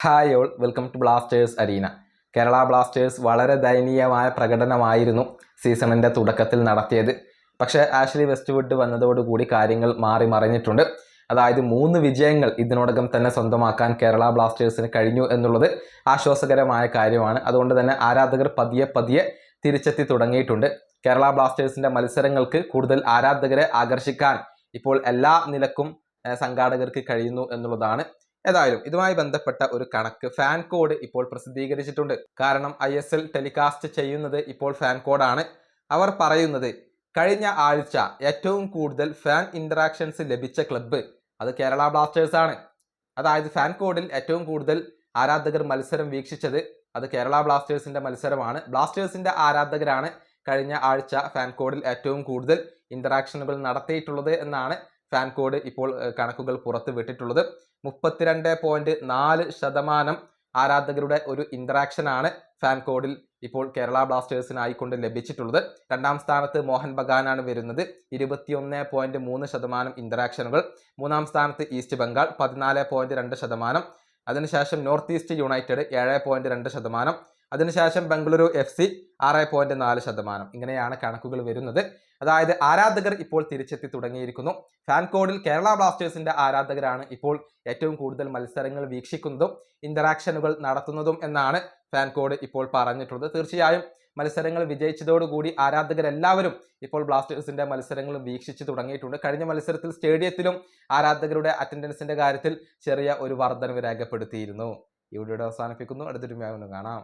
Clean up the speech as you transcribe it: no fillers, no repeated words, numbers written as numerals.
Hi all welcome to Blasters Arena. Kerala Blasters വളരെ ദയനീയമായ പ്രകടനമായിരുന്നു സീസണിൻ്റെ തുടക്കത്തിൽ നടത്തിയത്. പക്ഷേ ആഷ്ലി വെസ്റ്റ്വുഡ് വന്നതോടുകൂടി കാര്യങ്ങൾ മാറി മറിഞ്ഞിട്ടുണ്ട്. അതായത് 3 വിജയങ്ങൾ ഇതിനോടകം തന്നെ സ്വന്തമാക്കാൻ കേരള ബ്ലാസ്റ്റേഴ്സിന് കഴിഞ്ഞു എന്നുള്ളത് ആശ്വാസകരമായ കാര്യമാണ്. അതുകൊണ്ട് തന്നെ ആരാധകർ പതിയെ തിരിച്ചെത്തി തുടങ്ങിയിട്ടുണ്ട്. കേരള ബ്ലാസ്റ്റേഴ്സിൻ്റെ മത്സരങ്ങൾക്ക് കൂടുതൽ ആരാധകരെ ആകർഷിക്കാൻ ഇപ്പോൾ എല്ലാ നിലക്കും സംഘാടകർക്ക് കഴിയുന്നു എന്നുള്ളതാണ്. ഏതായാലും ഇതുമായി ബന്ധപ്പെട്ട ഒരു കണക്ക് ഫാൻ കോഡ് ഇപ്പോൾ പ്രസിദ്ധീകരിച്ചിട്ടുണ്ട്. കാരണം ISL ടെലികാസ്റ്റ് ചെയ്യുന്നത് ഇപ്പോൾ ഫാൻ കോഡാണ്. അവർ പറയുന്നത് കഴിഞ്ഞ ആഴ്ച ഏറ്റവും കൂടുതൽ ഫാൻ ഇന്ററാക്ഷൻസ് ലഭിച്ച ക്ലബ്ബ് അത് കേരള ബ്ലാസ്റ്റേഴ്സ് ആണ്. അതായത് ഫാൻ കോഡിൽ ഏറ്റവും കൂടുതൽ ആരാധകർ മത്സരം വീക്ഷിച്ചത് അത് കേരള ബ്ലാസ്റ്റേഴ്സിന്റെ മത്സരമാണ്. ബ്ലാസ്റ്റേഴ്സിന്റെ ആരാധകരാണ് കഴിഞ്ഞ ആഴ്ച ഫാൻ കോഡിൽ ഏറ്റവും കൂടുതൽ ഇന്ററാക്ഷനുകൾ നടത്തിയിട്ടുള്ളത് എന്നാണ് ഫാൻ കോഡ് ഇപ്പോൾ കണക്കുകൾ പുറത്ത് വിട്ടിട്ടുള്ളത്. 32.4% ആരാധകരുടെ ഒരു ഇന്ററാക്ഷനാണ് ഫാൻ കോഡിൽ ഇപ്പോൾ കേരള ബ്ലാസ്റ്റേഴ്സിനായിക്കൊണ്ട് ലഭിച്ചിട്ടുള്ളത്. രണ്ടാം സ്ഥാനത്ത് മോഹൻ ബഗാനാണ് വരുന്നത്, 21.3% ഇന്ററാക്ഷനുകൾ. മൂന്നാം സ്ഥാനത്ത് ഈസ്റ്റ് ബംഗാൾ 14.2%. അതിനുശേഷം നോർത്ത് ഈസ്റ്റ് യുണൈറ്റഡ് 7.2%. അതിനുശേഷം ബംഗളൂരു FC 6.4%. ഇങ്ങനെയാണ് കണക്കുകൾ വരുന്നത്. അതായത് ആരാധകർ ഇപ്പോൾ തിരിച്ചെത്തി തുടങ്ങിയിരിക്കുന്നു. ഫാൻ കോഡിൽ കേരള ബ്ലാസ്റ്റേഴ്സിന്റെ ആരാധകരാണ് ഇപ്പോൾ ഏറ്റവും കൂടുതൽ മത്സരങ്ങൾ വീക്ഷിക്കുന്നതും ഇന്ററാക്ഷനുകൾ നടത്തുന്നതും എന്നാണ് ഫാൻ കോഡ് ഇപ്പോൾ പറഞ്ഞിട്ടുള്ളത്. തീർച്ചയായും മത്സരങ്ങൾ വിജയിച്ചതോടുകൂടി ആരാധകരെല്ലാവരും ഇപ്പോൾ ബ്ലാസ്റ്റേഴ്സിന്റെ മത്സരങ്ങൾ വീക്ഷിച്ച് തുടങ്ങിയിട്ടുണ്ട്. കഴിഞ്ഞ മത്സരത്തിൽ സ്റ്റേഡിയത്തിലും ആരാധകരുടെ അറ്റൻഡൻസിന്റെ കാര്യത്തിൽ ചെറിയ ഒരു വർധനവ് രേഖപ്പെടുത്തിയിരുന്നു. ഈ വീഡിയോ അവസാനിപ്പിക്കുന്നു. അടുത്തൊരു കാണാം.